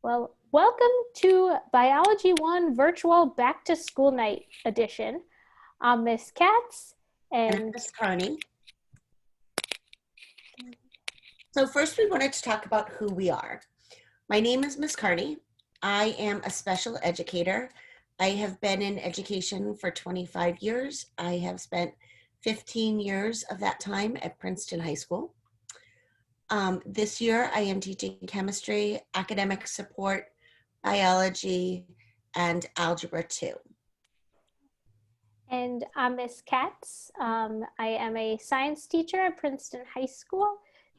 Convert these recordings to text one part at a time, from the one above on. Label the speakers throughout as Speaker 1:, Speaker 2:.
Speaker 1: Well, welcome to Biology 1 Virtual Back to School Night edition. I'm Miss Katz,
Speaker 2: And I'm
Speaker 1: and
Speaker 2: Miss Carney. So first we wanted to talk about who we are. My name is Miss Carney. I am a special educator. I have been in education for 25 years. I have spent 15 years of that time at Princeton High School. This year I am teaching chemistry, academic support, biology, and algebra 2.
Speaker 1: I'm Miss Katz. I am a science teacher at Princeton High School.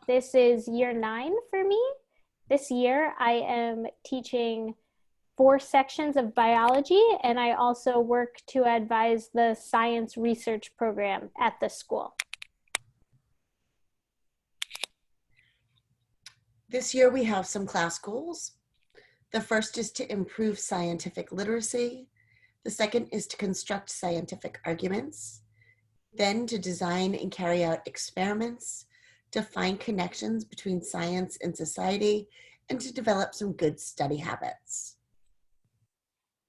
Speaker 1: This is year 9 for me. This year I am teaching 4 sections of biology, and I also work to advise the science research program at the school.
Speaker 2: This year we have some class goals. The first is to improve scientific literacy. The second is to construct scientific arguments, then to design and carry out experiments, to find connections between science and society, and to develop some good study habits.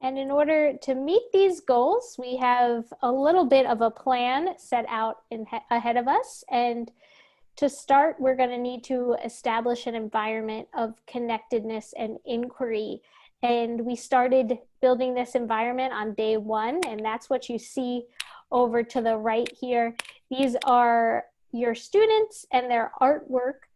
Speaker 1: And in order to meet these goals, we have a little bit of a plan set out ahead of us. And to start, we're going to need to establish an environment of connectedness and inquiry. And we started building this environment on day 1, and that's what you see over to the right here. These are your students and their artwork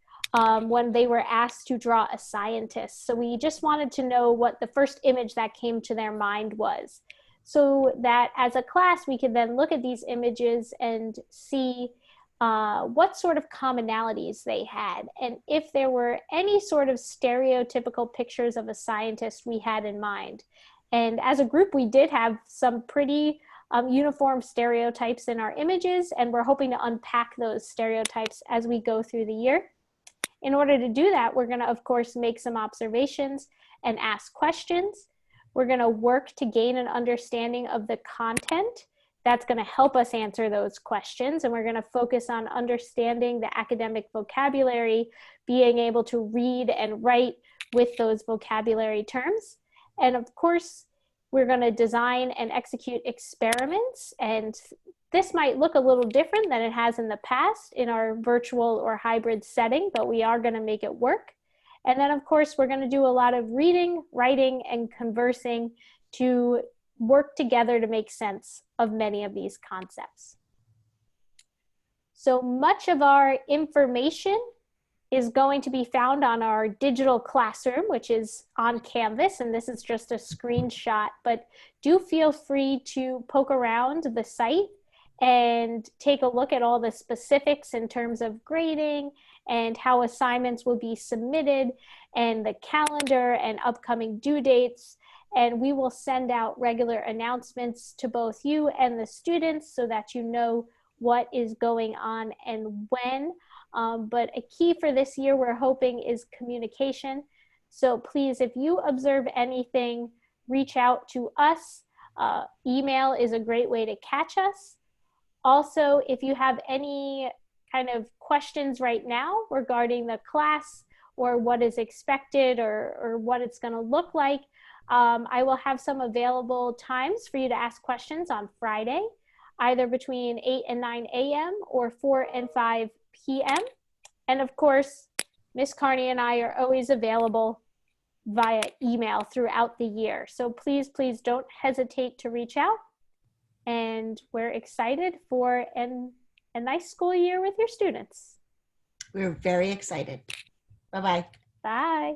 Speaker 1: when they were asked to draw a scientist. So we just wanted to know what the first image that came to their mind was, so that as a class we could then look at these images and see what sort of commonalities they had, and if there were any sort of stereotypical pictures of a scientist we had in mind. And as a group, we did have some pretty uniform stereotypes in our images, and we're hoping to unpack those stereotypes as we go through the year. In order to do that, we're going to, of course, make some observations and ask questions. We're going to work to gain an understanding of the content that's going to help us answer those questions. And we're going to focus on understanding the academic vocabulary, being able to read and write with those vocabulary terms. And of course, we're going to design and execute experiments. And this might look a little different than it has in the past in our virtual or hybrid setting, but we are going to make it work. And then, of course, we're going to do a lot of reading, writing, and conversing to work together to make sense of many of these concepts. So much of our information is going to be found on our digital classroom, which is on Canvas, and this is just a screenshot, but do feel free to poke around the site and take a look at all the specifics in terms of grading and how assignments will be submitted and the calendar and upcoming due dates. And we will send out regular announcements to both you and the students so that you know what is going on and when. But a key for this year we're hoping is communication. So please, if you observe anything, reach out to us. Email is a great way to catch us. Also, if you have any kind of questions right now regarding the class or what is expected or what it's going to look like, I will have some available times for you to ask questions on Friday, either between 8 and 9 a.m. or 4 and 5 p.m. And of course, Miss Carney and I are always available via email throughout the year. So please, please don't hesitate to reach out. And we're excited for a nice school year with your students.
Speaker 2: We're very excited. Bye-bye.
Speaker 1: Bye.